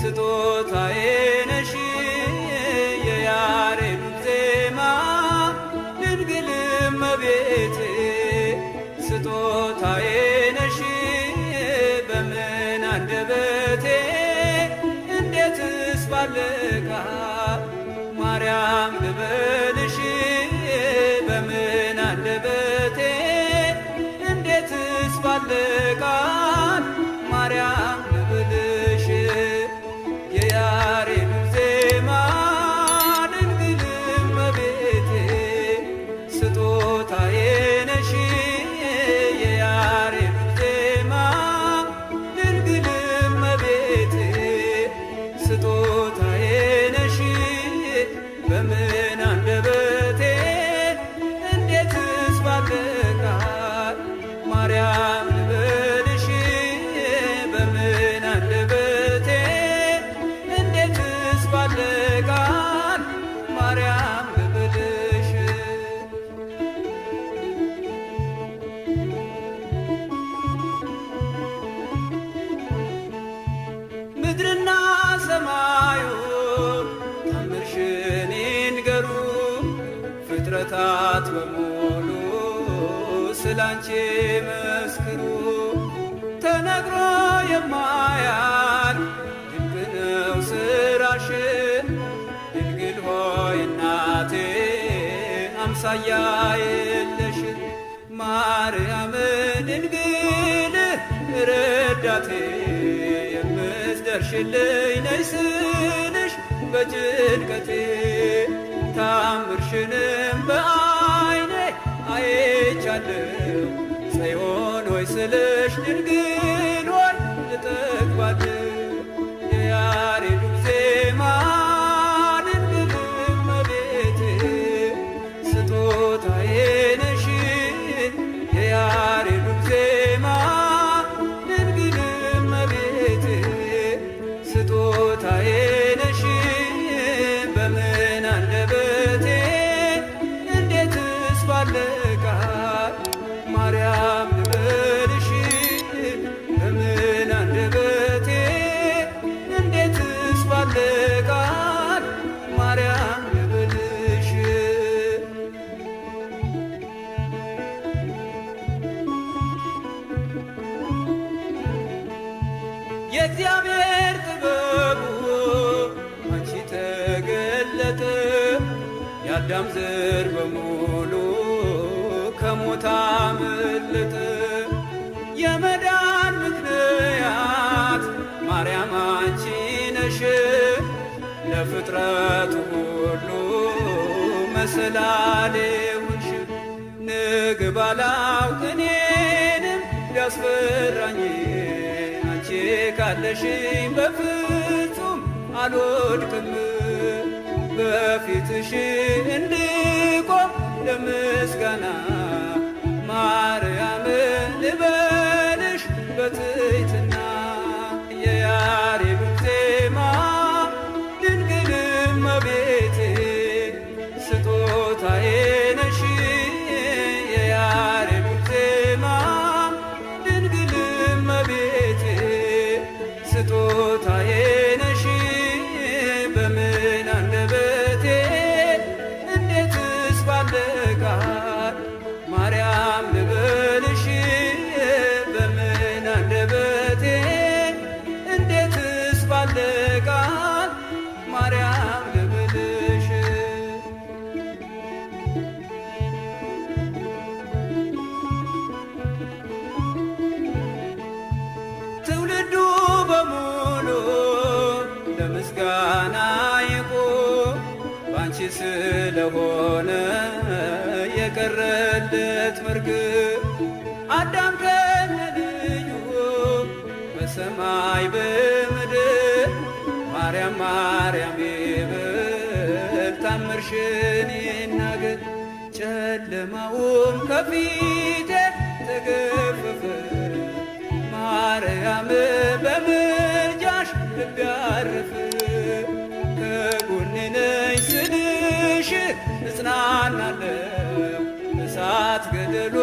ስጦታዬ ነሽ የያሬዱ ዜማ ድንግል እመቤቴ ስጦታዬ ነሽ በምን አንደበቴ እንዴትስ ባልቃል ማርያም ልበልሽ በምን አንደበቴ እንዴትስ ባልቃል ማርያም ልበልሽ የያሬዱ ዜማ ድንግል እመቤቴ ስጦታዬ ነሽ የያሬዱ ዜማ ድንግል እመቤቴ ስጦታዬ ነሽ በምን አንደበቴ እንዴትስ ባልቃል ማርያም ልበልሽ በምን አንደበቴ እንዴትስ ባልቃል ማርያም ልበልሽ ምድርና ሰማዩ ታምርሽን ይንገሩ ፍጥረታት በሙሉ ስላንቺ መስክሩ ተነግሮ የማያልቅ ድንቅ ነው ስራሽ ድንግል ሆይ እናቴ አምሳያ የለሽ ማርያም ድንግል ረዳቴ የምትደርሽልኝ ነይ ስልሽ በጭንቀቴ ታምርሽንም በዓይኔ አይቻለሁ ጽዮን ሆይ ስልሽ ድንግል ሆይ እጠግባለሁ የያሬዱ ዜማ ድንግል እመቤቴ ስጦታዬ ነሽ የያሬዱ ዜማ ድንግል እመቤቴ ስጦታዬ ነሽ በምን አንደበቴ እንዴትስ ባልቃል ማርያም ልበልሽ በምን አንደበቴ እንዴትስ ባልቃል ማርያም ልበልሽ የእግዚአብሔር ጥበቡ አንቺ ተገለጠ የአዳም ዘር በሙሉ ከሞት አመለጠ የመዳን ምክንያት ማርያም አንቺ ነሽ ለፍጥረቱ ሁሉ መሰላሌ ሆንሽ ንግብ አላውቅ እኔንም ቢያስፈራኝ አንቺ ካለሽኝ በፍጹም አልወድቅም በፊትሽ እንድቆም ለምስጋና ማርያም ልበልሽ በትሕትና የያሬዱ ዜማ ድንግል እመቤቴ ስጦታዬ ነሽ የያሬዱ ዜማ ድንግል እመቤቴ ስጦታዬ ነሽ በምን አንደበቴ እንዴትስ ባልቃል ማርያም ልበልሽ በምን አንደበቴ እንዴትስ ባልቃል ማርያም ልበልሽ ትውልዱ በሙሉ ለምስጋና ይቁም ባንቺ ስለሆነ የቀረለት መርግብ አዳም ከነልዩ በሰማይ በምድር ማርያም ማርያም ይበል ታምርሽን ይናገር ጨለማውም ከፊቴ ተገፈፈ ማርያም በምልጃሽ ልቤ አረፈ ከጎኔ ነኝ ስልሽ እጽናናለሁ እሳት ገደሎ